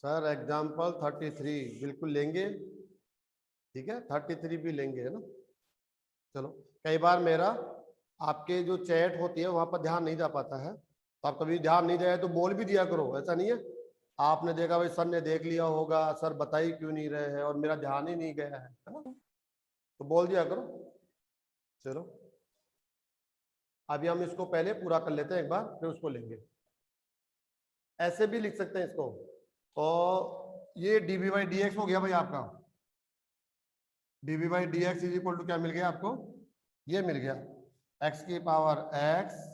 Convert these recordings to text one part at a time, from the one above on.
Sir example 33 बिल्कुल लेंगे, ठीक है 33 भी लेंगे, है ना। चलो, कई बार मेरा आपके जो चैट होती है वहां पर ध्यान नहीं जा पाता है, तो आप कभी ध्यान नहीं जाए तो बोल भी दिया करो, ऐसा नहीं है आपने देखा भाई सर ने देख लिया होगा, सर बता ही क्यों नहीं रहे हैं और मेरा ध्यान ही नहीं गया है ना, तो बोल दिया करो। चलो अभी हम इसको पहले पूरा कर लेते हैं एक बार, फिर उसको लेंगे। ऐसे भी लिख सकते हैं इसको, और ये डीवी बाई डी एक्स हो गया भाई आपका, d v by D x is equal to क्या मिल गया आपको, ये मिल गया एक्स की power x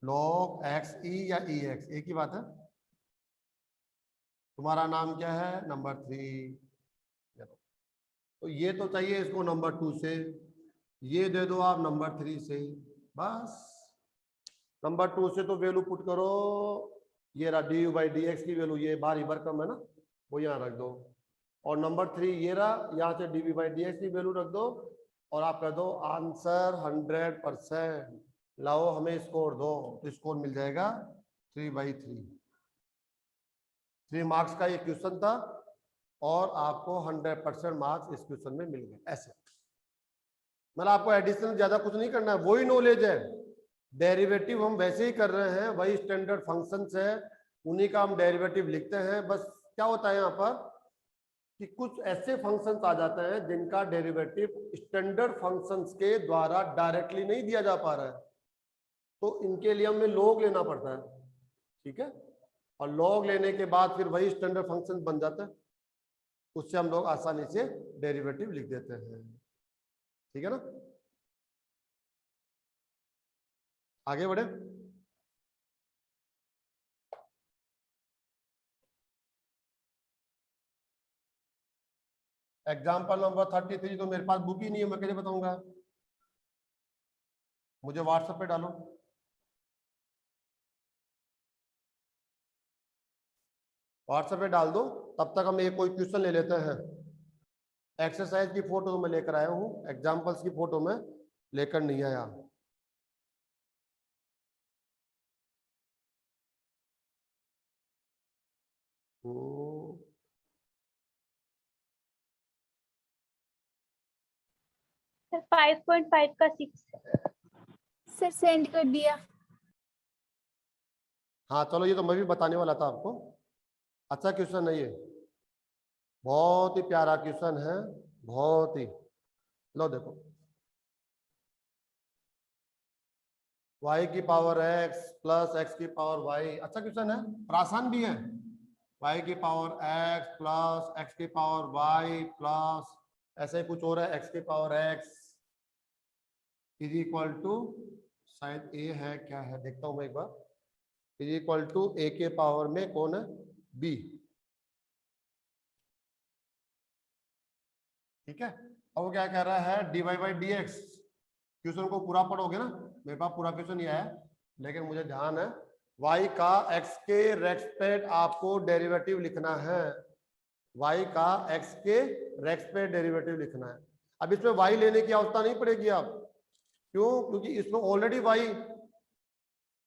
log x e या ई एक्स, एक ही बात है। तुम्हारा नाम क्या है, नंबर 3। तो ये तो चाहिए इसको नंबर 2 से, ये दे दो आप नंबर 3 से, बस। नंबर 2 से तो वैल्यू पुट करो, ये रहा D u by D x की वैल्यू, ये बाहर ही कम है ना, वो यहाँ रख दो। और नंबर 3 ये रहा, यहाँ से d v by D x की वैल्यू रख दो, और आप कर दो आंसर 100%। लाओ हमें स्कोर दो, तो स्कोर मिल जाएगा 3/3। 3 मार्क्स का ये क्वेश्चन था और आपको 100% मार्क्स इस क्वेश्चन में मिल गए। ऐसे मतलब आपको एडिशनल ज्यादा कुछ नहीं करना है, वही नॉलेज है। डेरिवेटिव हम वैसे ही कर रहे हैं, वही स्टैंडर्ड फंक्शंस है, उन्हीं का हम डेरिवेटिव लिखते हैं। बस क्या होता है यहाँ पर कि कुछ ऐसे फंक्शंस आ जाते हैं जिनका डेरिवेटिव स्टैंडर्ड फंक्शंस के द्वारा डायरेक्टली नहीं दिया जा पा रहा है, तो इनके लिए हमें लॉग लेना पड़ता है, ठीक है। और लॉग लेने के बाद फिर वही स्टैंडर्ड फंक्शन बन जाता है, उससे हम लोग आसानी से डेरिवेटिव लिख देते हैं, ठीक है ना। आगे बढ़े। एग्जाम्पल नंबर 33 तो मेरे पास बुक ही नहीं है, मैं कैसे बताऊंगा, मुझे व्हाट्सएप पे डालो। व्हाट्सएप पे डाल दो, तब तक हम एक कोई क्वेश्चन ले लेते हैं। एक्सरसाइज की फोटो तो मैं लेकर आया हूँ, एग्जाम्पल्स की फोटो में लेकर नहीं आया। सर 5.5 का 6 सर सेंड कर दिया। हाँ चलो, ये तो मैं भी बताने वाला था आपको। अच्छा क्वेश्चन है ये, बहुत ही प्यारा क्वेश्चन है, बहुत ही। लो देखो, y की पावर x प्लस x की पावर y, अच्छा क्वेश्चन है, आसान भी है। y की पावर x प्लस x की पावर y प्लस ऐसे कुछ और है, x की power x is equal to, शायद a है, क्या है देखता हूं मैं एक बार, इज इक्वल टू a के पावर में कौन है, b, ठीक है। और वो क्या कह रहा है, dy by D x. Question को पूरा पढ़ोगे ना, मेरे पास पूरा क्वेश्चन ये है, लेकिन मुझे ध्यान है y का x के रेस्पेक्ट आपको डेरिवेटिव लिखना है, y का x के रेस्पेक्ट डेरिवेटिव लिखना है। अब इसमें y लेने की आवश्यकता नहीं पड़ेगी आप, क्यों, क्योंकि इसमें ऑलरेडी y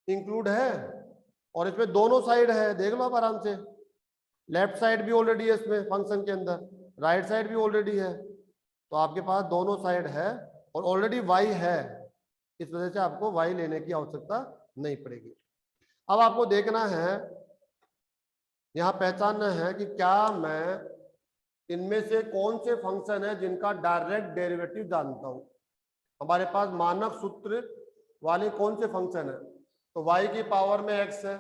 इंक्लूड है, और इसमें दोनों साइड है, देख लो आप आराम से, लेफ्ट साइड भी ऑलरेडी है इसमें फंक्शन के अंदर, राइट साइड भी ऑलरेडी है, तो आपके पास दोनों साइड है और ऑलरेडी y है, इस वजह से आपको y लेने की आवश्यकता नहीं पड़ेगी। अब आपको देखना है, यहां पहचानना है कि क्या मैं इनमें से कौन से फंक्शन है जिनका डायरेक्ट डेरिवेटिव जानता हूं। हमारे पास मानक सूत्र वाले कौन से फंक्शन है, तो y की पावर में x है,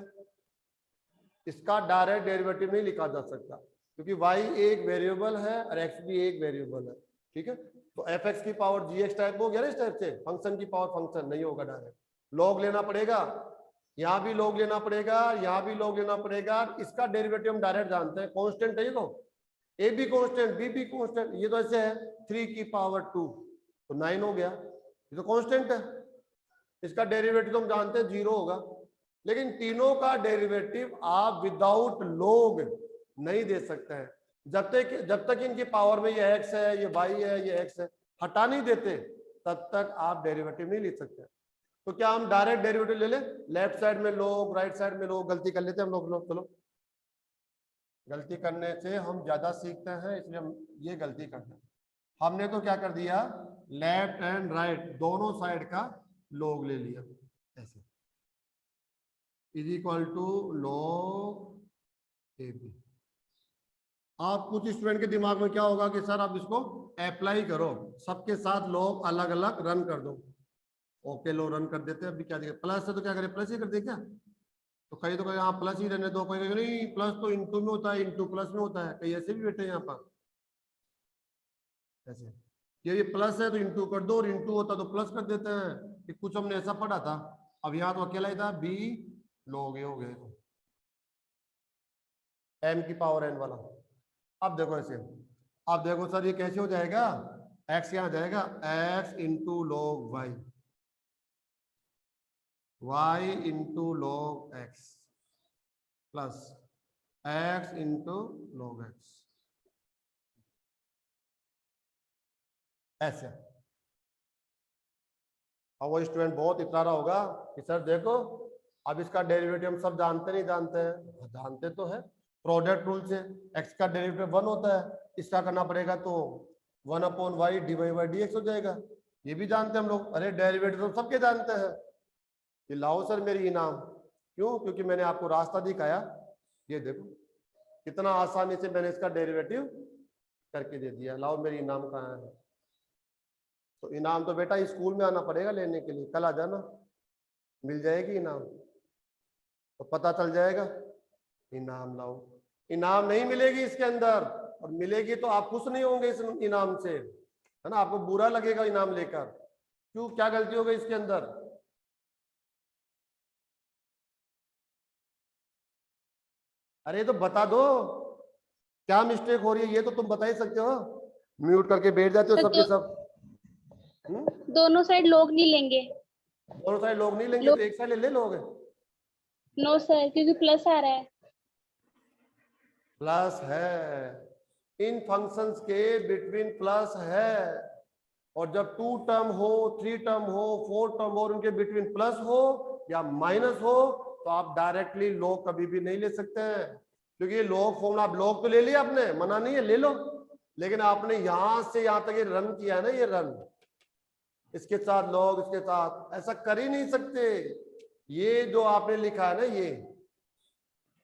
इसका डायरेक्ट डेरिवेटिव नहीं लिखा जा सकता, क्योंकि y एक वेरिएबल है और x भी एक वेरिएबल है, ठीक है। तो fx की पावर gx टाइप हो गया ना, इस टाइप से फंक्शन की पावर फंक्शन नहीं होगा, डायरेक्ट लॉग लेना पड़ेगा, यहाँ भी लॉग लेना पड़ेगा, यहाँ भी लॉग लेना पड़ेगा। इसका डेरिवेटिव हम डायरेक्ट जानते हैं, कांस्टेंट है ये, तो a भी कांस्टेंट, b भी कांस्टेंट, ये तो ऐसे है 3 की पावर 2 तो 9 हो गया, ये तो कांस्टेंट है। इसका डेरिवेटिव तो हम जानते हैं 0 होगा, लेकिन तीनों का डेरिवेटिव आप विदाउट लॉग नहीं दे सकते हैं, जब तक इनकी पावर में ये x है, ये y है, ये x है, हटा नहीं देते, तब तक आप डेरिवेटिव नहीं ले सकते। तो क्या हम डायरेक्ट डेरिवेटिव ले लें, लेफ्ट साइड में लोग, राइट साइड में लोग, गलती कर लेते हैं हम लोग, चलो गलती करने से हम ज्यादा सीखते हैं, इसलिए हम ये गलती करते हैं। हमने तो क्या कर दिया, लेफ्ट एंड राइट दोनों साइड का log ले लिया, ऐसे is equal to log AB। आप कुछ स्टूडेंट के दिमाग में क्या होगा कि सर आप इसको अप्लाई करो, सबके साथ log अलग अलग रन कर दो। ओके लो रन कर देते हैं। अभी क्या दिया, प्लस है तो क्या करें, प्लस ही कर दे क्या, तो कहीं तो कहीं यहाँ प्लस ही रहने दो, कोई नहीं प्लस तो इंटू में होता है, इंटू प्लस में होता है, कहीं ऐसे भी बैठे हैं यहाँ पर ऐसे, ये प्लस है तो इंटू कर दो, और इंटू होता तो प्लस कर देते हैं, कि कुछ हमने ऐसा पढ़ा था। अब यहाँ तो अकेला ही था, बी log A हो गए m की पावर n वाला। अब देखो ऐसे, अब देखो सर ये कैसे हो जाएगा, x यहाँ जाएगा x into log y, y into log x plus x into log x, ऐसे। अब वो स्टूडेंट बहुत इतरा रहा होगा कि सर देखो अब इसका डेरिवेटिव हम सब जानते नहीं जानते हैं, जानते तो है, प्रोडक्ट रूल से x का डेरिवेटिव 1 होता है, इसका करना पड़ेगा तो 1/y dy/dx हो जाएगा, ये भी जानते हैं हम लोग। अरे डेरिवेटिव तो सबके जानते हैं, ये लाओ सर मेरी इनाम। क्यों, क्योंकि मैंने आपको रास्ता दिखाया, ये देखो कितना आसानी से मैंने इसका डेरिवेटिव करके दे दिया, लाओ मेरी इनाम कहाँ है। तो इनाम तो बेटा स्कूल में आना पड़ेगा लेने के लिए, कल आ जाना, मिल जाएगी इनाम, तो पता चल जाएगा। इनाम लाओ, इनाम नहीं मिलेगी इसके अंदर, और मिलेगी तो आप खुश नहीं होंगे इस इनाम से, है ना, आपको बुरा लगेगा इनाम लेकर। क्यों, क्या गलती हो गई इसके अंदर, अरे तो बता दो क्या मिस्टेक हो रही है, ये तो तुम बता ही सकते हो, म्यूट करके बैठ जाते हो सबके सब। दोनों साइड log नहीं लेंगे, दोनों साइड log नहीं लेंगे तो एक साइड ले लोगे। नो सर, क्योंकि प्लस आ रहा है। प्लस है, इन फंक्शंस के बिटवीन प्लस है, और जब 2 टर्म हो, 3 टर्म हो, 4 टर्म हो और उनके बिटवीन प्लस हो या माइनस हो, तो आप डायरेक्टली log कभी भी नहीं ले सकते हैं, क्योंकि ये log फॉर्मूला आप log तो ले लिया आपने, मना नहीं है ले लो, लेकिन आपने यहां से यहां तक ये रन किया है ना, ये रन इसके साथ log इसके साथ, ऐसा कर ही नहीं सकते। ये जो आपने लिखा है ना,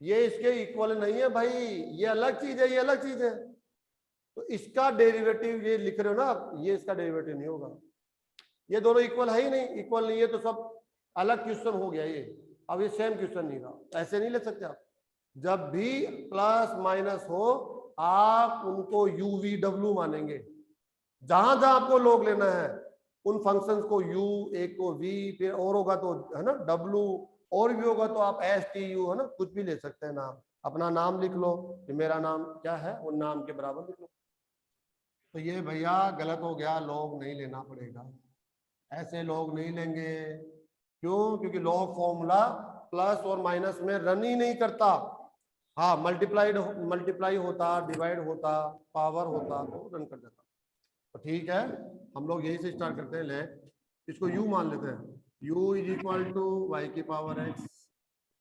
ये इसके इक्वल नहीं है भाई, ये अलग चीज है, ये अलग चीज है। तो इसका डेरिवेटिव ये लिख रहे हो ना आप, ये इसका डेरिवेटिव नहीं होगा, ये दोनों इक्वल है ही नहीं, इक्वल नहीं है तो सब अलग क्वेश्चन हो गया ये। अब ये सेम क्वेश्चन नहीं रहा, ऐसे नहीं ले सकते आप। जब भी प्लस माइनस हो आप उनको UVW मानेंगे, जहां जहां आपको log लेना है उन फंक्शंस को U, एक को V, फिर और होगा तो है ना W, और भी होगा तो आप STU है ना, कुछ भी ले सकते हैं नाम, अपना नाम लिख लो कि मेरा नाम क्या है, उन नाम के बराबर लिख लो। तो ये भैया गलत हो गया, log नहीं लेना पड़ेगा, ऐसे log नहीं लेंगे। क्यों, क्योंकि log फॉर्मूला प्लस और माइनस में रन ही नहीं करता। हाँ मल्टीप्लाई होता, डिवाइड होता, पावर होता तो रन कर देता। तो ठीक है, हम लोग यही से स्टार्ट करते हैं, ले इसको u मान लेते हैं, u is equal to y की power x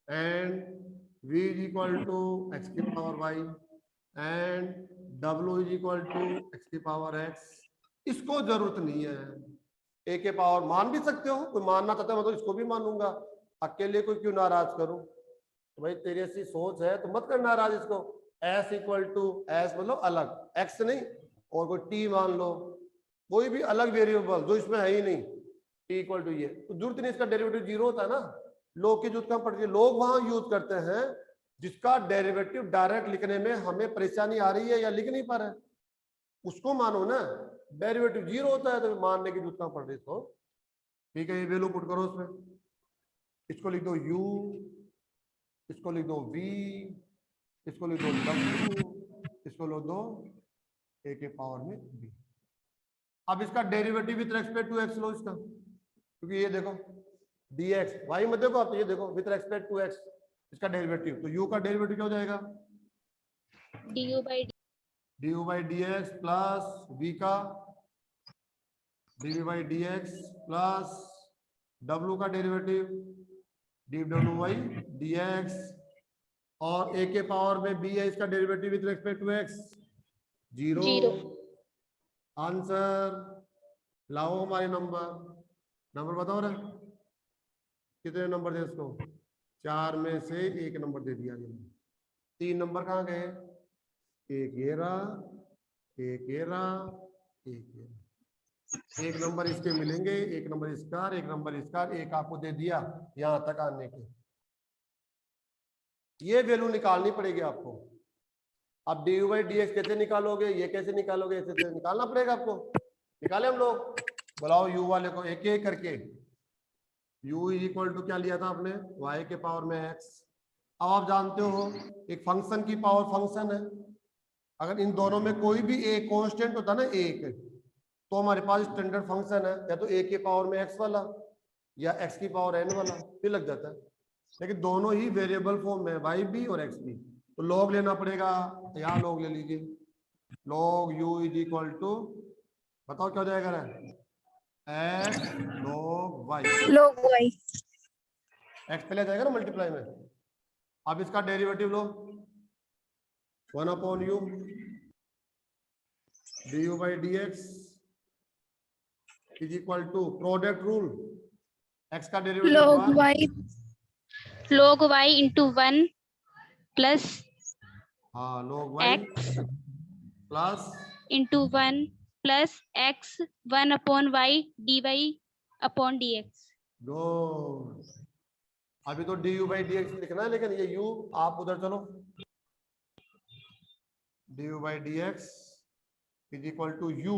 and v is equal to x की power y and w is equal to x की पावर x। इसको जरूरत नहीं है, a के पावर मान भी सकते हो, कोई मानना चाहता है मैं तो इसको भी मानूंगा, अकेले को क्यों नाराज करूं, तो भाई तेरी ऐसी सोच है तो मत कर नाराज इसको। s इक्वल टू एस मतलब अलग, x नहीं, और कोई t मान लो, कोई भी अलग वेरिएबल जो इसमें है ही नहीं, t इक्वल टू ये, तो जरूरत नहीं, इसका डेरिवेटिव 0 होता है ना, log की जरूरत कम पड़ती है। लोग वहां यूज करते हैं जिसका डेरिवेटिव डायरेक्ट लिखने में हमें परेशानी आ रही है या लिख नहीं पा रहे, उसको मानो ना, डेरिवेटिव 0 होता है तो मानने की जरूरत कम पड़ रही। तो ठीक है, ये वैल्यू पुट करो उसमें, इसको लिख दो u, इसको लिख दो v, इसको लिख दो w, इसको लिख दो a के पावर में b। अब इसका derivative with respect to x लो इसका, क्योंकि ये देखो dx y मत देखो आप, ये देखो विथ रेस्पेक्ट टू x इसका डेरिवेटिव, तो u का डेरिवेटिव क्या हो जाएगा, du by dx प्लस v का dv by dx प्लस w का डेरिवेटिव dw by dx, और a के पावर में b है, इसका derivative with respect to x 0। Zero. Answer लाओ हमारे नंबर बताओ रे, कितने नंबर दे इसको? 4 में से 1 नंबर दे दिया गया। 3 नंबर कहाँ गए? एक ये रहा, एक ये रहा, एक ये रहा। 1 नंबर इसके मिलेंगे, 1 नंबर इसका, 1 नंबर इसका, 1 आपको दे दिया यहां तक आने के। ये वैल्यू निकालनी पड़ेगी आपको। अब D u by D x कैसे निकालोगे, ये कैसे निकालोगे, ऐसे निकालना पड़ेगा आपको। निकाले हम लोग, बुलाओ यू वाले को एक एक करके। u इज इक्वल टू क्या लिया था आपने? y के पावर में x। अब आप जानते हो एक फंक्शन की पावर फंक्शन है, अगर इन दोनों में कोई भी एक कांस्टेंट होता ना एक, तो हमारे पास स्टैंडर्ड फंक्शन है, या तो a के पावर में x वाला या x की पावर n वाला, फिर लग जाता है। लेकिन दोनों ही वेरिएबल फॉर्म में, y भी और x भी, तो लॉग लेना पड़ेगा। यहाँ लॉग ले लीजिए, log u is equal to, बताओ क्या हो जाएगा? x log y। log y। x पहले आ जाएगा ना मल्टीप्लाई में। अब इसका डेरिवेटिव लो, 1 upon u d u by D x is equal to product rule, x का derivative log y। Log y into 1 plus हाँ log y x plus into 1 plus x 1 upon y dy upon dx. Good. अभी तो d u by D x लिखना है, लेकिन ये u आप उधर चलो, d u by D x is equal to u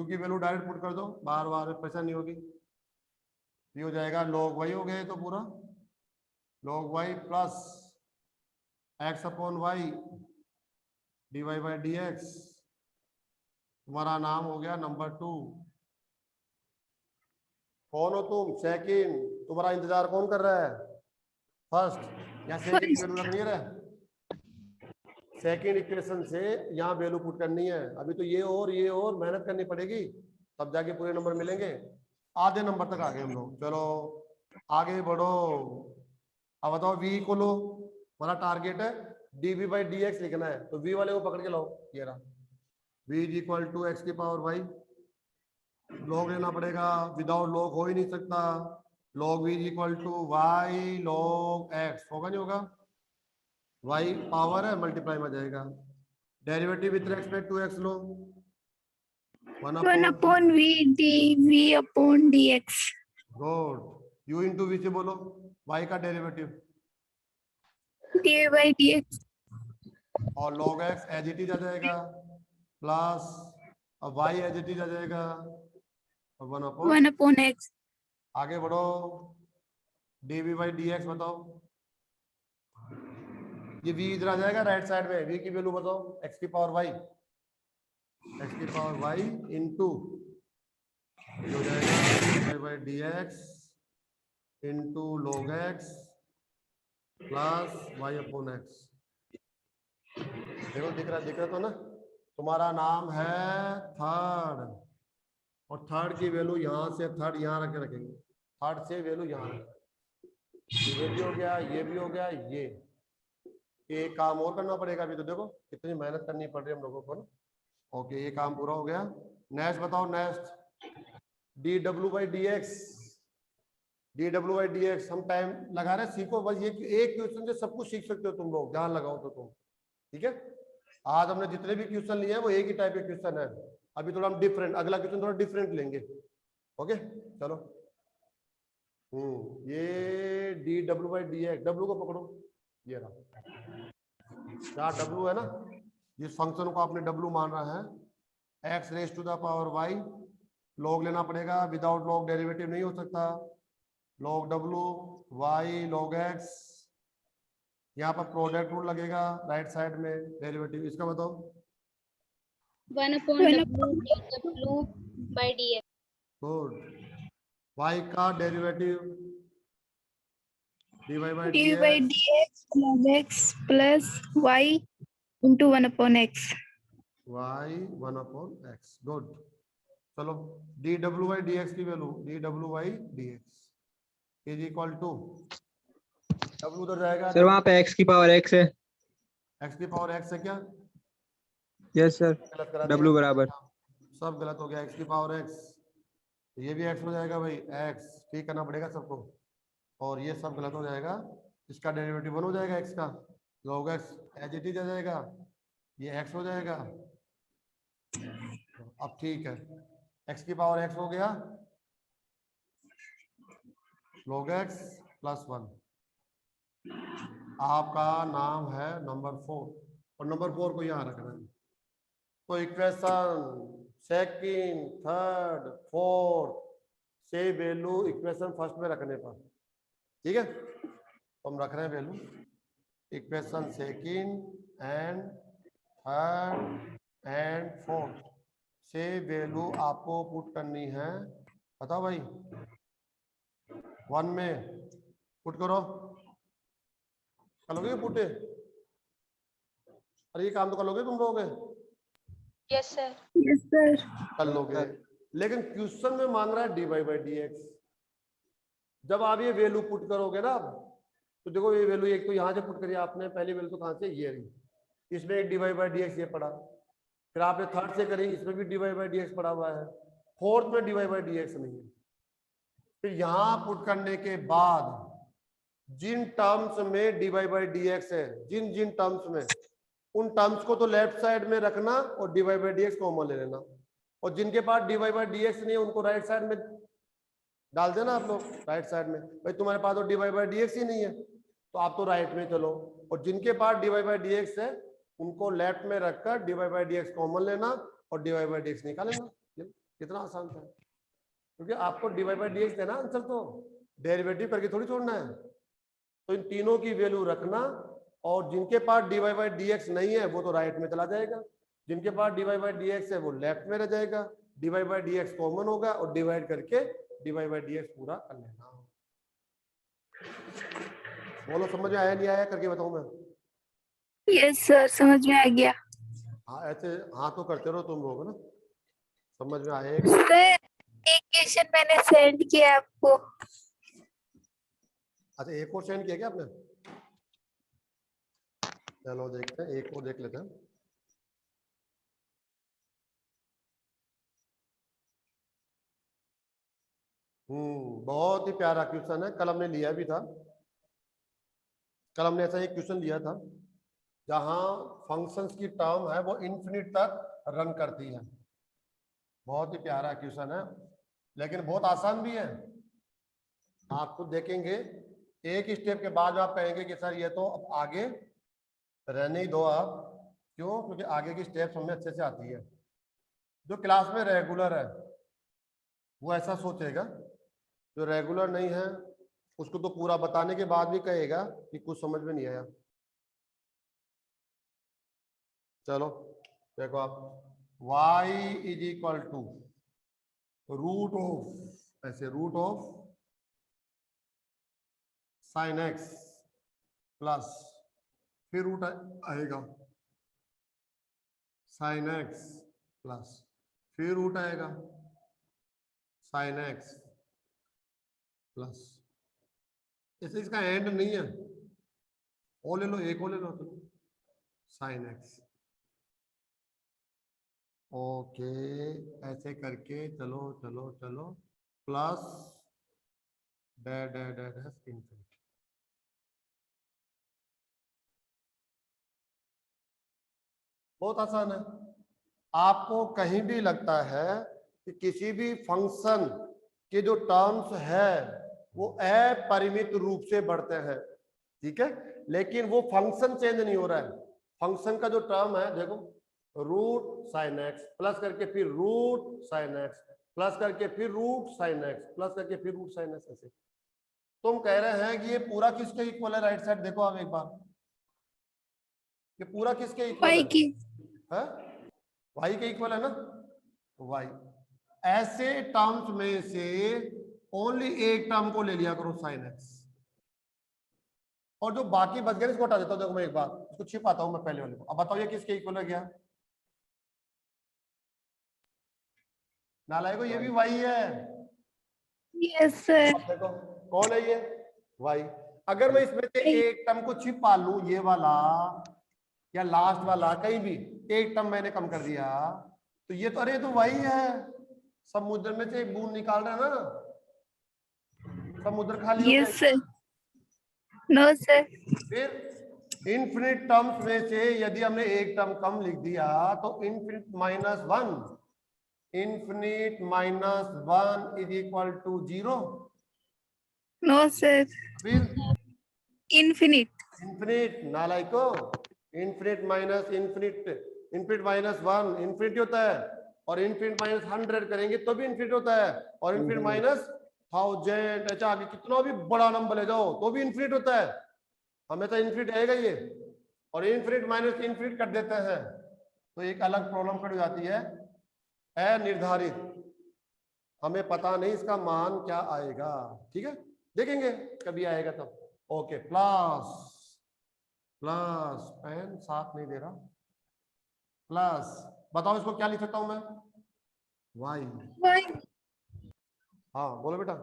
की वैल्यू डायरेक्ट पुट कर दो, बार बार पैसा नहीं होगी। ये हो जाएगा log y हो गए तो पूरा log y plus x upon y d y by D x. तुम्हारा नाम हो गया नंबर 2। कौन हो तुम? सेकंड। तुम्हारा इंतजार कौन कर रहा है? फर्स्ट। या सेकंड की वैल्यू रखनी है, सेकंड इक्वेशन से यहाँ वैल्यू पुट करनी है। अभी तो ये और मेहनत करनी पड़ेगी, तब जाके पूरे नंबर मिलेंगे। आधे नंबर तक आ गए हम लोग, चलो आगे बढ़ो। अब बताओ v को लो, हमारा टारगेट है dv बाई डी एक्स लिखना है, तो v वाले को पकड़ के लाओ, ये रहा v is equal to x की पावर वाई। लॉग लेना पड़ेगा, विदाउट लॉग हो ही नहीं सकता। log v is equal to y log x, होगा नहीं होगा? y पावर है, मल्टीप्लाई में जाएगा। Derivative with respect to x लो, 1 upon v dv upon dx। Good. u into v से बोलो, y का डेरिवेटिव dy by dx और log x as it is आ जाएगा, प्लस अब y एज इट इज आ जाएगा और 1 upon x। आगे बढ़ो, dv बाई डी एक्स बताओ। ये v इधर आ जाएगा राइट साइड में, v की वैल्यू बताओ, x की पावर y, x की पावर y इंटू हो जाएगा by D x into log x plus y upon x। देखो दिख रहा तो ना, तुम्हारा नाम है थर्ड, और थर्ड की वैल्यू यहाँ से, थर्ड यहाँ रख के रखेंगे, थर्ड से वैल्यू यहाँ रखेंगे। ये भी हो गया, ये भी हो गया, ये एक काम और करना पड़ेगा। अभी तो देखो कितनी मेहनत करनी पड़ रही है हम लोगों को ना। ओके, ये काम पूरा हो गया। नेक्स्ट बताओ, next D W by D x. D W by D x हम टाइम लगा रहे हैं, सीखो बस। ये एक क्वेश्चन से सब कुछ सीख सकते हो तुम लोग, ध्यान लगाओ तो तुम, ठीक है। आज हमने जितने भी क्वेश्चन लिए हैं वो एक ही टाइप के क्वेश्चन है। अभी थोड़ा हम डिफरेंट, अगला क्वेश्चन थोड़ा डिफरेंट लेंगे। ओके चलो, ये D W by D x, W को पकड़ो, ये रहा क्या डब्ल्यू है ना, जिस फंक्शन को आपने डब्ल्यू मान रहा है, x raise to the power y. Log लेना पड़ेगा, विदाउट लॉग डेरिवेटिव नहीं हो सकता। लॉग डब्ल्यू वाई लॉग एक्स, यहाँ पर प्रोडक्ट रूल लगेगा राइट साइड में, डेरिवेटिव इसका बताओ। 1 upon w by dx। Good. Y का derivative dy by d dy by dx log x plus y into 1 upon x। y 1 upon x। Good. चलो D W by D x की वैल्यू, D W by D x is equal to W उधर जाएगा, sir वहाँ पे x की power x है। X की पावर एक्स है क्या? यस सर, गलत करा दिया, w बराबर। सब गलत हो गया। एक्स की पावर एक्स, ये भी एक्स हो जाएगा भाई, एक्स ठीक करना पड़ेगा सबको, और ये सब गलत हो जाएगा। इसका डेरिवेटिव 1 हो जाएगा एक्स का, log x as it is आ जाएगा, ये एक्स हो जाएगा। अब ठीक है, एक्स की पावर एक्स हो गया, log x प्लस 1। आपका नाम है नंबर 4, और नंबर 4 को यहाँ रखना है। तो इक्वेशन सेकंड, थर्ड, फोर्थ से वैल्यू इक्वेशन फर्स्ट में रखने पर, ठीक है, तो हम रख रहे हैं value equation second and third and fourth से वैल्यू आपको पुट करनी है। बताओ भाई, 1 में पुट करो, करोगे पुट? अरे ये काम तो कर लोगे तुम लोग, यस सर। Yes, sir. कर लोगे, लेकिन क्वेश्चन में मांग रहा है dy बाई डी एक्स। जब आप ये वैल्यू पुट करोगे ना, तो देखो ये वैल्यू एक तो यहाँ से पुट करिए आपने, पहली वैल्यू तो कहाँ से, ये रही, इसमें एक dy बाई डी एक्स ये पड़ा, फिर आपने थर्ड से करी, इसमें भी dy बाई डी एक्स पड़ा हुआ है, फोर्थ में dy बाई डी एक्स नहीं है। फिर यहाँ पुट करने के बाद जिन टर्म्स में dy बाई डी एक्स है, जिन जिन टर्म्स में, उन टर्म्स को तो लेफ्ट साइड में रखना और dy by D x common ले लेना, और जिनके पास dy बाई डी एक्स नहीं है उनको राइट साइड में डाल देना आप लोग, राइट साइड में। भाई तुम्हारे पास तो dy बाई डी एक्स ही नहीं है, तो आप तो राइट में चलो, और जिनके पास dy बाई डी एक्स है उनको लेफ्ट में रखकर dy by D x common लेना और dy बाई डी एक्स निकाल लेना। कितना आसान था, क्योंकि आपको dy बाई डी एक्स देना आंसर, तो डेरिवेटिव करके थोड़ी छोड़ना है। तो इन तीनों की वैल्यू रखना, और जिनके पास dy बाई डी एक्स नहीं है वो तो राइट में चला जाएगा, जिनके पास dy बाई डी एक्स है वो लेफ्ट में रह जाएगा, dy by D x common होगा और डिवाइड करके dy बाई डी एक्स पूरा कर लेना। बोलो समझ में आया नहीं आया, करके बताऊं मैं? Yes, sir. समझ में आ गया। हाँ ऐसे हाँ तो करते रहो तुम लोग ना, समझ में आएगा। सर एक क्वेश्चन मैंने सेंड किया आपको। अच्छा एक और सेंड किया क्या आपने? चलो देखते हैं, एक और देख लेते हैं। बहुत ही प्यारा क्वेश्चन है, कल हमने लिया भी था, कल हमने ऐसा एक क्वेश्चन लिया था जहां फंक्शंस की टर्म है वो इन्फिनिट तक रन करती है। बहुत ही प्यारा क्वेश्चन है, लेकिन बहुत आसान भी है। आप खुद देखेंगे, एक स्टेप के बाद आप कहेंगे कि सर ये तो अब आगे रहने ही दो आप, क्यों? क्योंकि आगे की स्टेप्स हमें अच्छे से आती है। जो क्लास में रेगुलर है वो ऐसा सोचेगा, जो रेगुलर नहीं है उसको तो पूरा बताने के बाद भी कहेगा कि कुछ समझ में नहीं आया। चलो देखो आप, y is equal to root of, ऐसे root of sine x plus, फिर रूट आएगा साइन एक्स प्लस, फिर रूट आएगा साइन एक्स प्लस, ऐसे इसका एंड नहीं है, ओ ले लो, एक ओ ले लो, तो साइन एक्स। ओके ऐसे करके चलो चलो चलो plus dash dash dash dash infinity. बहुत आसान है। आपको कहीं भी लगता है कि किसी भी फंक्शन के जो टर्म्स है वो अपरिमित रूप से बढ़ते हैं, ठीक है, लेकिन वो फंक्शन चेंज नहीं हो रहा है। फंक्शन का जो टर्म है देखो, रूट साइन एक्स प्लस करके फिर रूट साइन एक्स प्लस करके फिर रूट साइन एक्स प्लस करके फिर रूट साइन एक्स, ऐसे तुम कह रहे हैं कि ये पूरा किसके इक्वल है? राइट साइड देखो आप एक बार, ये पूरा किसके इक्वल y है? की। वाई के इक्वल है ना, वाई। ऐसे टर्म्स में से ओनली एक टर्म को ले लिया करो साइन एक्स, और जो बाकी बच गए इसको हटा देता हूं। देखो मैं एक बार इसको छिपाता हूं मैं पहले वाले को। अब बताओ ये किसके इक्वल है? क्या नालायको, ये भी वाई है। Yes, sir. अब देखो कौन है ये? वाई। अगर मैं इसमें से एक टर्म को छिपा लूं, ये वाला या लास्ट वाला, कहीं भी एक टर्म मैंने कम कर दिया, तो ये तो अरे तो वही है, समुद्र में से एक बूंद निकाल रहे हैं ना, समुद्र खाली हो गया। Yes, sir. No, sir. फिर इनफिनिट टर्म्स में से यदि हमने एक टर्म कम लिख दिया तो infinite minus one, infinite minus one is equal to 0। No, sir. फिर Infinite. इनफिनिट नालायको, infinite minus infinite, infinite minus one infinite होता है, और इनफिनिट माइनस 100 करेंगे तो भी इनफिनिट होता है, और इनफिनिट माइनस 1000, अच्छा आगे कितना भी बड़ा नंबर ले जाओ तो भी इनफिनिट होता है, हमेशा इनफिनिट रहेगा ये। और इनफिनिट माइनस इनफिनिट कर देते हैं तो एक अलग प्रॉब्लम खड़ी हो जाती है, अनिर्धारित, हमें पता नहीं इसका मान क्या आएगा। ठीक है, देखेंगे कभी आएगा तब। ओके, प्लस प्लस, पेन साथ नहीं दे रहा, प्लस, बताओ इसको क्या लिख सकता हूं मैं, वाई। Why? हाँ बोलो बेटा,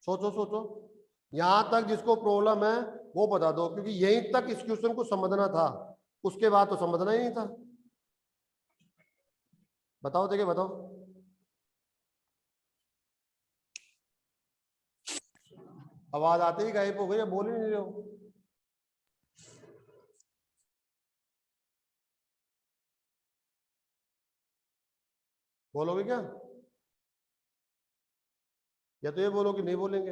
सोचो सोचो, यहां तक जिसको प्रॉब्लम है वो बता दो, क्योंकि यहीं तक इस क्वेश्चन को समझना था, उसके बाद तो समझना ही नहीं था। बताओ, देखिए बताओ, आवाज आते ही गायब हो गई, बोल ही नहीं रहे हो। बोलोगे क्या, या तो ये बोलो कि नहीं बोलेंगे।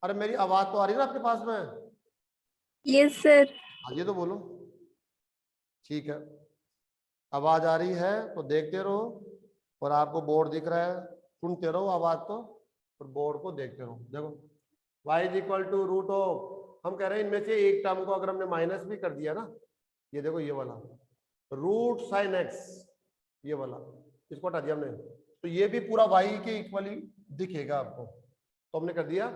अरे मेरी आवाज तो आ रही है ना आपके पास में, Yes, sir. हाँ ये तो बोलो। ठीक है, आवाज आ रही है तो देखते रहो, और आपको बोर्ड दिख रहा है, सुनते रहो आवाज तो, और बोर्ड को देखते रहो। देखो y is equal to root of, हम कह रहे हैं इनमें से एक टर्म को अगर हमने माइनस भी कर दिया ना, ये देखो ये वाला रूट साइन एक्स, ये वाला इसको हटा दिया हमने, तो ये भी पूरा y के इक्वली दिखेगा आपको, तो हमने कर दिया,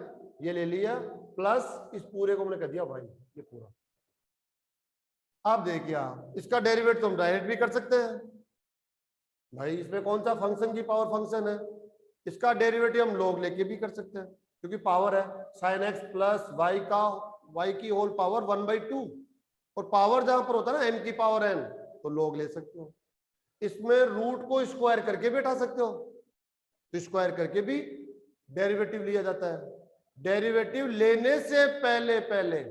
ये ले लिया, प्लस इस पूरे को हमने कर दिया y, ये पूरा। अब देखिए आप इसका डेरिवेटिव तो हम डायरेक्ट भी कर सकते हैं भाई, इसमें कौन सा फंक्शन की पावर फंक्शन है, इसका डेरिवेटिव हम log लेके भी कर सकते हैं, क्योंकि पावर है साइन एक्स प्लस वाई का, वाई की होल पावर 1/2, और पावर जहां पर होता है ना n की पावर n, तो log ले सकते हो। इसमें रूट को स्क्वायर करके भी हटा सकते हो, तो स्क्वायर करके भी डेरिवेटिव लिया जाता है। डेरिवेटिव लेने से पहले पहले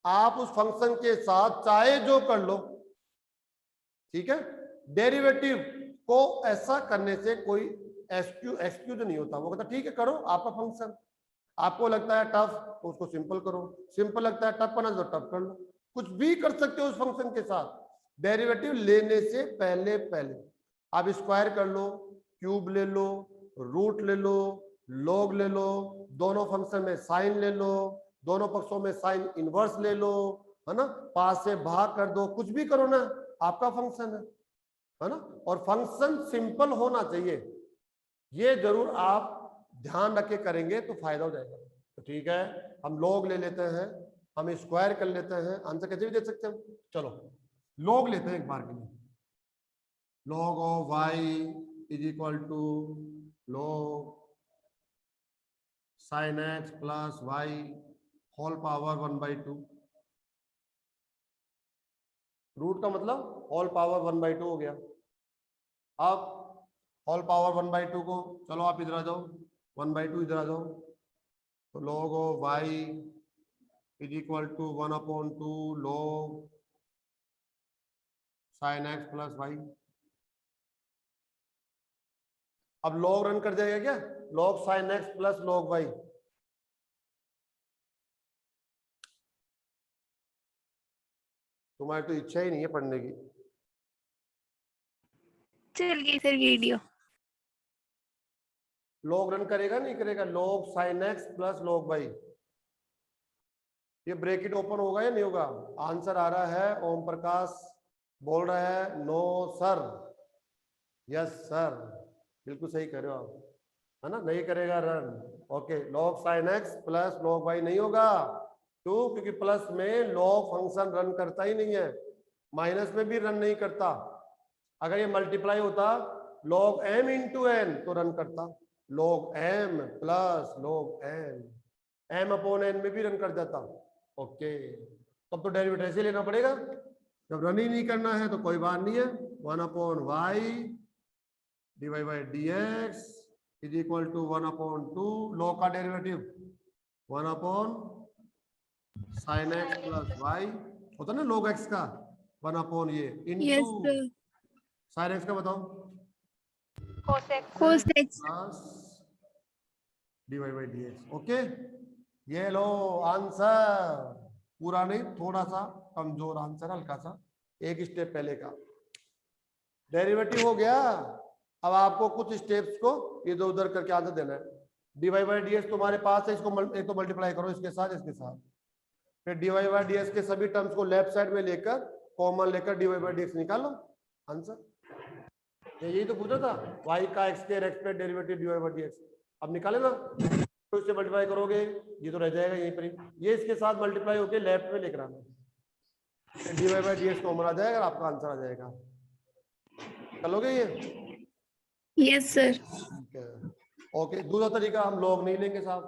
आप उस फंक्शन के साथ चाहे जो कर लो, ठीक है, डेरिवेटिव को ऐसा करने से कोई एक्सक्यूज नहीं होता, वो कहता ठीक है करो आपका फंक्शन, आपको लगता है टफ तो उसको सिंपल करो, सिंपल लगता है टफ करना तो टफ कर लो, कुछ भी कर सकते हो उस फंक्शन के साथ। डेरिवेटिव लेने से पहले पहले आप स्क्वायर कर लो, क्यूब ले लो, रूट ले लो, लॉग ले लो, दोनों फंक्शन में साइन ले लो, दोनों पक्षों में साइन इनवर्स ले लो, है ना, पास से भाग कर दो, कुछ भी करो ना, आपका फंक्शन है ना। और फंक्शन सिंपल होना चाहिए, ये जरूर आप ध्यान रख के करेंगे तो फायदा हो जाएगा। तो ठीक है, हम लॉग ले लेते हैं, हम स्क्वायर कर लेते हैं, आंसर कैसे भी दे सकते हैं। चलो लॉग लेते हैं एक बार के लिए, log of y is equal to log sine x plus y whole power 1/2, root का मतलब होल पावर 1/2 हो गया। अब होल पावर 1/2 को, चलो आप इधर आ जाओ, 1/2 इधर आ जाओ, तो log of y is equal to 1/2 log sine x plus y. अब log रन कर जाएगा क्या, log साइन एक्स प्लस log y, तुम्हारी तो इच्छा ही नहीं है पढ़ने की। चल गई सर वीडियो। log रन करेगा नहीं करेगा, log साइन एक्स प्लस log y, ये ब्रैकेट ओपन होगा या नहीं होगा। आंसर आ रहा है, ओम प्रकाश बोल रहा है नो सर, यस सर, बिल्कुल सही कर रहे हो आप, है ना, नहीं करेगा run. Okay, log sine x प्लस log y नहीं होगा, क्यों? क्योंकि प्लस में लॉग फंक्शन रन करता ही नहीं है, माइनस में भी रन नहीं करता। अगर ये मल्टीप्लाई होता log m इंटू एन तो रन करता, log m plus log m upon n में भी रन कर जाता। ओके, तब तो डेरिवेटिव ऐसे लेना पड़ेगा। जब रन ही नहीं करना है तो कोई बात नहीं है, 1 upon y divide by D x is equal to 1 upon 2 log का derivative 1 upon sine x plus y होता ना log x का 1 अपॉन ये Yes, into sir. Sine x का बताओ Cos x. Plus divide by D x. Okay, ये लो answer, पूरा नहीं, थोड़ा सा कमजोर आंसर, हल्का सा, एक स्टेप पहले का डेरिवेटिव हो गया। अब आपको कुछ स्टेप्स को इधर उधर करके आंसर देना है। D y by D x तुम्हारे पास है, इसको एक तो मल्टीप्लाई करो इसके साथ, इसके साथ, फिर d y by D x के सभी टर्म्स को लेफ्ट साइड में लेकर कॉमन लेकर d y by D x निकालो, आंसर। यही तो पूछा था, y का x के respect derivative d y by D x. अब निकाले ना, तो इससे मल्टीप्लाई करोगे ये तो रह जाएगा यहीं पर ही, ये इसके साथ मल्टीप्लाई होकर लेफ्ट में लेकर आना, d y by D x common आ जाएगा, आपका आंसर आ जाएगा। चलोगे ये? Yes, sir. ओके, दूसरा तरीका, हम log नहीं लेंगे साहब,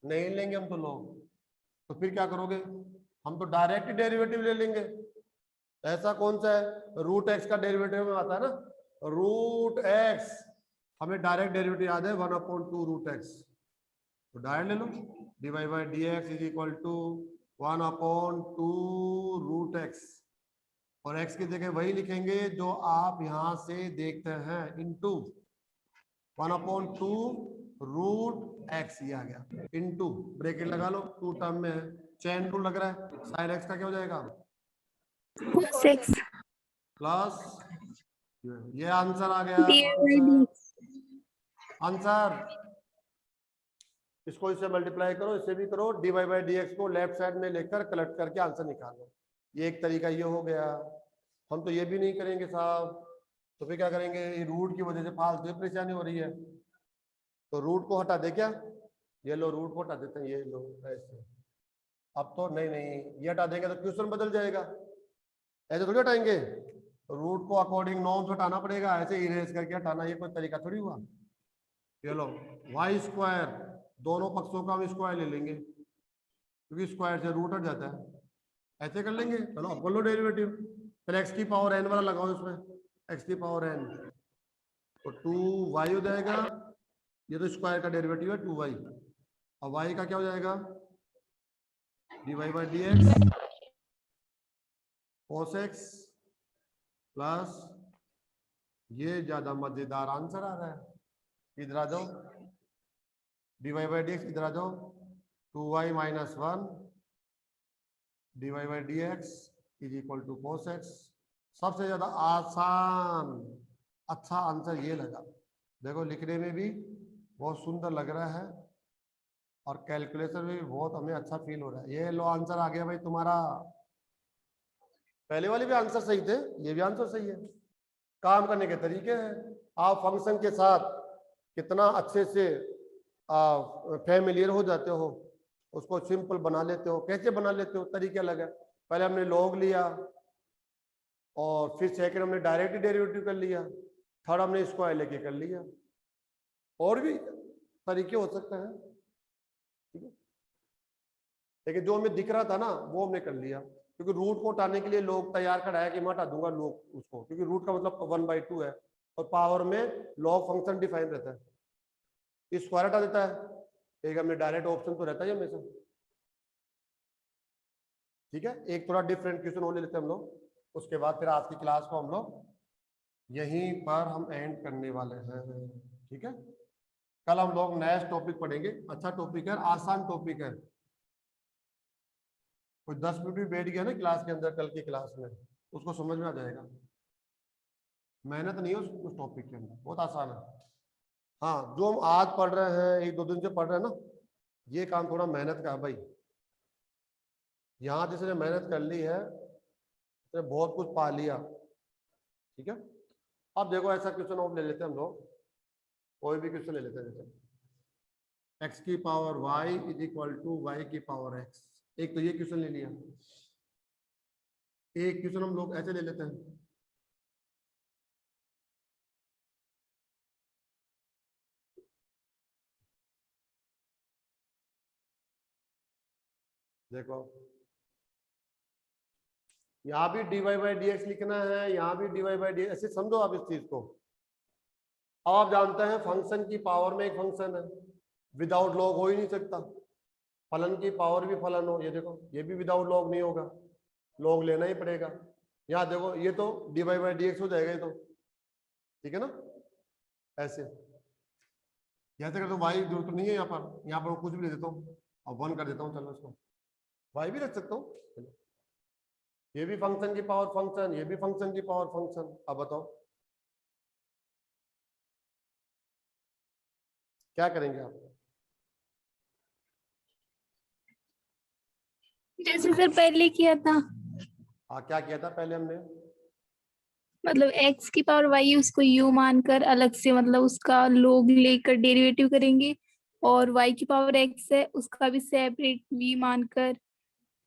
नहीं लेंगे हम तो log, तो फिर क्या करोगे? हम तो डायरेक्ट डेरिवेटिव ले लेंगे। ऐसा कौन सा है? रूट एक्स का डेरिवेटिव में आता है ना, रूट एक्स, हमें डायरेक्ट डेरिवेटिव याद है 1 अपॉन 2 रूट एक्स, तो डायरेक्ट ले लो, d y by D x is equal to 1 upon 2 root x, और x की जगह वही लिखेंगे जो आप यहां से देखते हैं, इनटू 1 अपॉन 2 रूट एक्स, ये आ गया, इनटू ब्रैकेट लगा लो, 2 टर्म में है, चेन रूल लग रहा है, साइन x का क्या हो जाएगा? Cos x. प्लस, ये आंसर आ गया, dy by dx. आंसर। इसको इससे मल्टीप्लाई करो, इससे भी करो, d y by D x को लेफ्ट साइड में लेकर कलेक्ट करके आंसर निकालो। ये एक तरीका ये हो गया। हम तो ये भी नहीं करेंगे साहब, तो फिर क्या करेंगे? ये रूट की वजह से फालतू परेशानी हो रही है, तो रूट को हटा दे क्या? ये लो, रूट को हटा देते हैं, ये लो ऐसे। अब तो नहीं नहीं, ये हटा देंगे तो क्वेश्चन बदल जाएगा, ऐसे थोड़ी हटाएंगे, रूट को अकॉर्डिंग नॉर्म्स हटाना पड़ेगा, ऐसे इरेज करके हटाना ये कोई तरीका थोड़ी हुआ। ये लो वाई स्क्वायर, दोनों पक्षों का हम स्क्वायर ले लेंगे, क्योंकि स्क्वायर से रूट हट जाता है, ऐसे कर लेंगे। चलो अब कर लो डेरिवेटिव, फिर एक्स की पावर एन वाला लगाओ इसमें, एक्स की पावर एन, तो 2y हो जाएगा, ये तो स्क्वायर का डेरिवेटिव है 2y, और y का क्या हो जाएगा? D y by D x cos x plus, ये ज्यादा मजेदार आंसर आ रहा है, इधर आ जाओ, d y by D x इधर आ जाओ, 2y minus 1 d y by D x is equal to cos x। सबसे ज्यादा आसान अच्छा आंसर ये लगा, देखो लिखने में भी बहुत सुंदर लग रहा है और कैलकुलेशन में भी बहुत हमें अच्छा फील हो रहा है। ये लो आंसर आ गया भाई तुम्हारा, पहले वाले भी आंसर सही थे, ये भी आंसर सही है। काम करने के तरीके हैं, आप फंक्शन के साथ कितना अच्छे से फैमिलियर हो जाते हो, उसको सिंपल बना लेते हो, कैसे बना लेते हो तरीके अलग है। पहले हमने लॉग लिया, और फिर सेकंड हमने डायरेक्ट डेरिवेटिव कर लिया, थर्ड हमने स्क्वायर लेके कर लिया, और भी तरीके हो सकते हैं, ठीक है। लेकिन जो हमें दिख रहा था ना वो हमने कर लिया, क्योंकि रूट को हटाने के लिए लोग तैयार कराया कि मैं हटा दूंगा लोग उसको, क्योंकि रूट का मतलब 1/2 है, और पावर में लॉग फंक्शन डिफाइन रहता है, स्क्वायर हटा देता है, एक हमने डायरेक्ट ऑप्शन तो रहता है हमेशा, ठीक है। एक थोड़ा डिफरेंट क्वेश्चन और ले लेते हैं हम लोग, उसके बाद फिर आज की क्लास को हम लोग यहीं पर हम एंड करने वाले हैं, ठीक है। कल हम लोग नेक्स्ट टॉपिक पढ़ेंगे, अच्छा टॉपिक है, आसान टॉपिक है, कोई 10 मिनट भी बैठ गया ना क्लास के अंदर, कल की क्लास में उसको समझ में आ जाएगा, मेहनत नहीं है उस टॉपिक के अंदर, बहुत आसान है। हाँ, जो हम आज पढ़ रहे हैं, 1-2 दिन से पढ़ रहे हैं ना, ये काम थोड़ा मेहनत का है भाई, यहाँ जिसने मेहनत कर ली है उसने बहुत कुछ पा लिया, ठीक है। अब देखो ऐसा क्वेश्चन और ले लेते हैं हम लोग, कोई भी क्वेश्चन ले लेते हैं, जैसे x की power y is equal to y की पावर x, एक तो ये क्वेश्चन ले लिया, एक क्वेश्चन हम लोग ऐसे ले लेते हैं। देखो यहाँ भी dy बाई डी एक्स लिखना है, यहाँ भी dy बाई डी, ऐसे समझो आप इस चीज को। अब आप जानते हैं फंक्शन की पावर में एक फंक्शन है, विदाउट लॉग हो ही नहीं सकता। फलन की पावर भी फलन हो, ये देखो ये भी विदाउट लॉग नहीं होगा, लॉग लेना ही पड़ेगा। यहाँ देखो ये तो dy बाई डी एक्स हो जाएगा ये तो, ठीक है ना। ऐसे ऐसे कर दो, वाई जरूरत नहीं है यहाँ पर कुछ भी ले देता हूँ और 1 कर देता हूँ, चलो इसको वाई भी रख सकता हूँ। ये भी फंक्शन की पावर फंक्शन, ये भी फंक्शन की पावर फंक्शन। अब बताओ क्या करेंगे आप? जैसे सर पहले किया था, हाँ क्या किया था पहले हमने? मतलब x की पावर y उसको u मानकर अलग से, मतलब उसका log लेकर डेरिवेटिव करेंगे, और y की पावर x है उसका भी सेपरेट v मानकर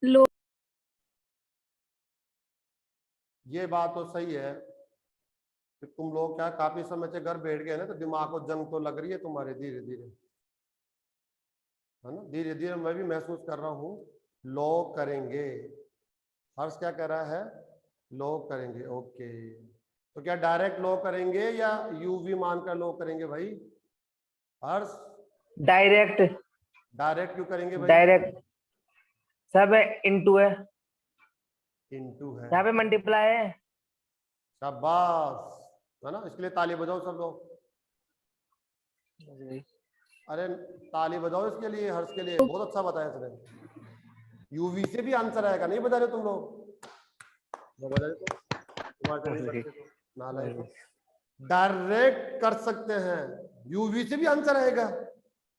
log। ये बात तो सही है कि तुम लोग क्या काफी समय से घर बैठ गए ना, तो दिमाग को जंग तो लग रही है तुम्हारे धीरे धीरे, है ना। धीरे धीरे मैं भी महसूस कर रहा हूँ। लॉग करेंगे, हर्ष क्या कह रहा है? लॉग करेंगे, ओके। तो क्या डायरेक्ट लॉग करेंगे या यूवी मानकर लॉग करेंगे भाई? हर्ष डायरेक्ट। डायरेक्ट क्यों करेंगे भाई? डायरेक्ट सब इनटू है, इनटू है, यहाँ पे मल्टीप्लाई है। शाबाश, है ना। इसके लिए ताली बजाओ सब लोग। अरे ताली बजाओ इसके लिए, हर्ष के लिए, बहुत अच्छा बताया इसने। यूवी से भी आंसर आएगा, नहीं बता रहे तुम लोग? डायरेक्ट कर सकते हैं, यूवी से भी आंसर आएगा,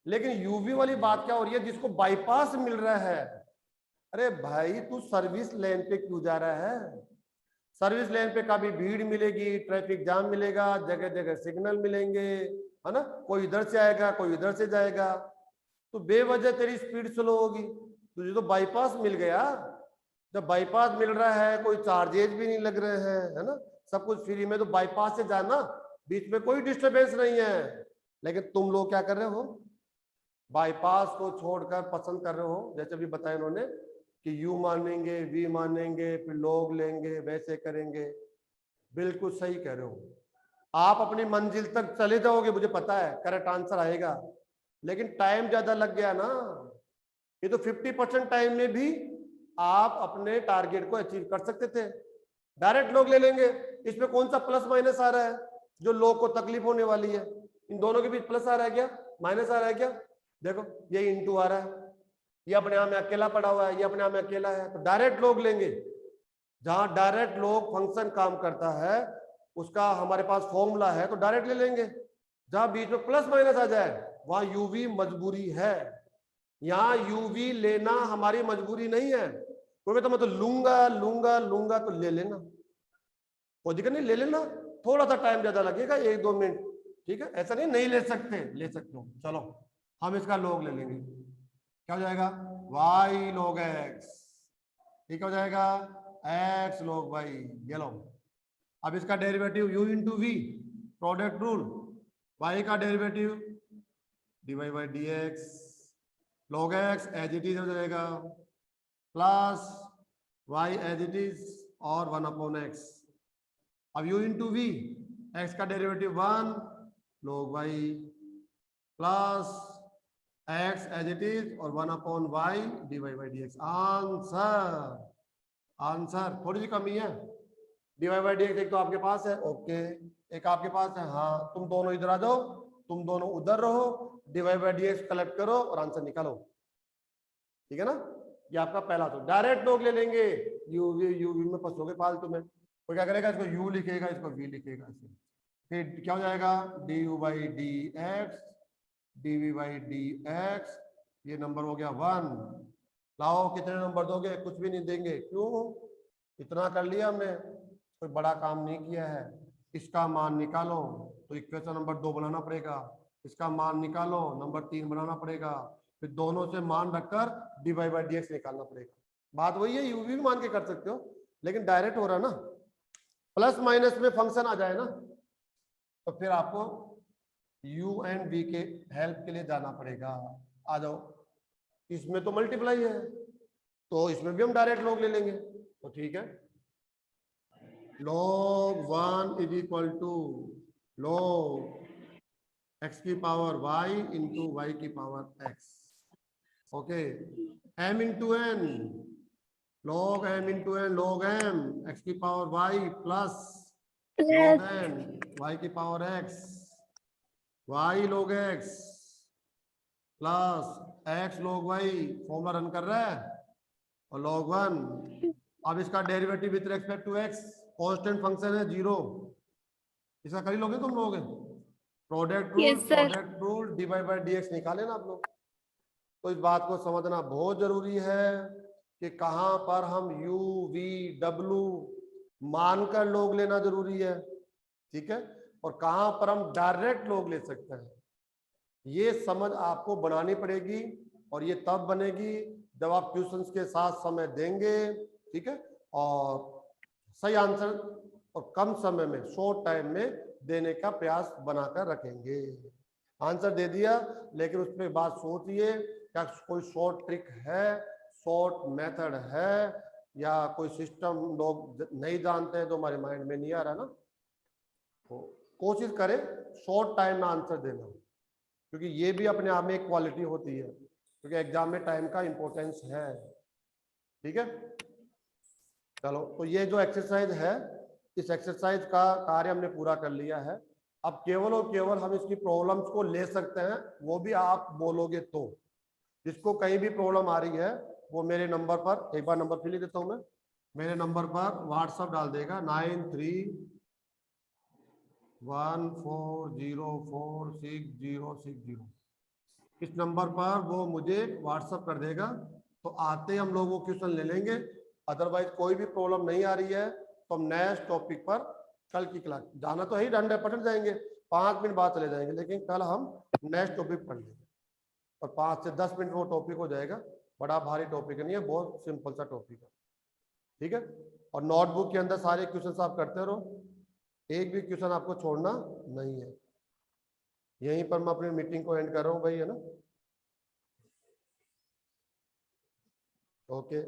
लेकिन यूवी वाली बात क्या हो रही है? जिसको बाईपास मिल रहा है। अरे भाई तू सर्विस लेन पे क्यों जा रहा है? सर्विस लेन पे कभी भीड़ मिलेगी, ट्रैफिक जाम मिलेगा, जगह जगह सिग्नल मिलेंगे, है ना। कोई इधर से आएगा, कोई इधर से जाएगा, तो बेवजह तेरी स्पीड स्लो होगी। तुझे तो बाईपास मिल गया। जब बाईपास मिल रहा है, कोई चार्जेस भी नहीं लग रहे हैं, है ना, सब कुछ फ्री में, तो बाईपास से जाना, बीच में कोई डिस्टरबेंस नहीं है। लेकिन तुम लोग क्या कर रहे हो? बाईपास को छोड़कर पसंद कर रहे हो, जैसे भी बताया इन्होंने कि यू मानेंगे, वी मानेंगे, फिर लोग लेंगे, वैसे करेंगे। बिल्कुल सही कह रहे हो। आप अपनी मंजिल तक चले जाओगे, मुझे पता है करेक्ट आंसर आएगा, लेकिन टाइम ज्यादा लग गया ना। ये तो 50% टाइम में भी आप अपने टारगेट को अचीव कर सकते थे। डायरेक्ट लोग ले लेंगे, इसमें कौन सा प्लस माइनस आ रहा है जो लोग को तकलीफ होने वाली है? इन दोनों के बीच प्लस आ रहा है क्या, माइनस आ रहा है क्या? देखो ये इंटू आ रहा है, ये अपने आप में अकेला पड़ा हुआ है, ये अपने आप में अकेला है, तो डायरेक्ट लोग लेंगे। जहां डायरेक्ट लोग फंक्शन काम करता है उसका हमारे पास फॉर्मूला है, तो डायरेक्ट ले लेंगे। जहां बीच में प्लस माइनस आ जाए वहां यूवी मजबूरी है। यहाँ यूवी लेना हमारी मजबूरी नहीं है। कोई तो मैं तो लूंगा लूंगा लूंगा, तो ले लेना, कोई दिक्कत नहीं, ले लेना। थोड़ा सा टाइम ज्यादा लगेगा, 1-2 मिनट, ठीक है। ऐसा नहीं ले सकते, ले सकते हो। चलो हम इसका लॉग ले लेंगे, क्या हो जाएगा? y log x, ठीक हो जाएगा, x log y। ये लो, अब इसका derivative u into v, product rule, y का derivative dy by D x log x as it is हो जाएगा, plus y as it is और 1/x। अब u इंटू वी, x का derivative 1 log y plus x as it is और 1/y dy by D x. आंसर, आंसर थोड़ी सी कमी है। dy बाई डी एक्स एक तो आपके पास है, ओके, एक आपके पास है, हाँ। तुम दोनों इधर आ जाओ, तुम दोनों उधर रहो, dy by D x collect करो और आंसर निकालो, ठीक है ना। ये आपका पहला। तो डायरेक्ट लोग ले लेंगे, यूवी में फंसोगे फालतू में। कोई क्या करेगा, इसको u लिखेगा, इसको v लिखेगा, फिर क्या हो जाएगा? du by D x dv by D x, ये नंबर हो गया 1। लाओ कितने नंबर दोगे? कुछ भी नहीं देंगे, क्यों? इतना कर लिया हमने, कोई बड़ा काम नहीं किया है। इसका मान निकालो तो इक्वेशन नंबर 2 बनाना पड़ेगा, इसका मान निकालो नंबर 3 बनाना पड़ेगा, फिर दोनों से मान रखकर dy बाई dx निकालना पड़ेगा। बात वही है, u भी मान के कर सकते हो, लेकिन डायरेक्ट हो रहा है ना, प्लस माइनस में फंक्शन आ जाए ना, तो फिर आपको u एंड v के हेल्प के लिए जाना पड़ेगा। आ जाओ, इसमें तो मल्टीप्लाई है, तो इसमें भी हम डायरेक्ट लॉग ले लेंगे, तो ठीक है। log 1 is equal to log x की पावर y इंटू y की power x। Okay, m into n, log m into n, log m x की power y plus log n y की power x, y log x plus x log y, formula run कर रहा है, और log 1। अब इसका derivative with respect to x, constant function है 0, इसका कर ही लोगे तुम लोग, product rule, Yes, sir. Product rule dy by dx निकाले ना आप लोग। तो इस बात को समझना बहुत जरूरी है कि कहां पर हम u v w मानकर लोग लेना जरूरी है, ठीक है, और कहां पर हम डायरेक्ट लोग ले सकते हैं, ये समझ आपको बनानी पड़ेगी। और ये तब बनेगी जब आप क्वेश्चंस के साथ समय देंगे, ठीक है, और सही आंसर और कम समय में, शॉर्ट टाइम में देने का प्रयास बनाकर रखेंगे। आंसर दे दिया, लेकिन उस पर बात सोचिए, क्या कोई शॉर्ट ट्रिक है, शॉर्ट मेथड है, या कोई सिस्टम लोग नहीं जानते हैं जो हमारे माइंड में नहीं आ रहा ना, तो कोशिश करें शॉर्ट टाइम में आंसर देना, क्योंकि ये भी अपने आप में एक क्वालिटी होती है, क्योंकि एग्जाम में टाइम का इंपॉर्टेंस है, ठीक है। चलो, तो ये जो एक्सरसाइज है, इस एक्सरसाइज का कार्य हमने पूरा कर लिया है। अब केवल और केवल हम इसकी प्रॉब्लम्स को ले सकते हैं, वो भी आप बोलोगे तो। जिसको कहीं भी प्रॉब्लम आ रही है वो मेरे नंबर पर, एक बार नंबर फिर लिख देता हूं मैं, मेरे नंबर पर व्हाट्सएप डाल देगा 9314046060। इस नंबर पर वो मुझे व्हाट्सएप कर देगा, तो आते हम लोग वो क्वेश्चन ले लेंगे। अदरवाइज कोई भी प्रॉब्लम नहीं आ रही है तो हम नेक्स्ट टॉपिक पर कल की क्लास, जाना तो है ही 100% जाएंगे, 5 मिनट बाद चले जाएंगे, लेकिन कल हम नेक्स्ट टॉपिक पढ़ लेंगे, और 5 से 10 मिनट वो टॉपिक हो जाएगा। बड़ा भारी टॉपिक नहीं है, बहुत सिंपल सा टॉपिक है, ठीक है। और नोटबुक के अंदर सारे क्वेश्चन आप करते रहो, एक भी क्वेश्चन आपको छोड़ना नहीं है। यहीं पर मैं अपनी मीटिंग को एंड कर रहा हूँ भाई, है ना। ओके।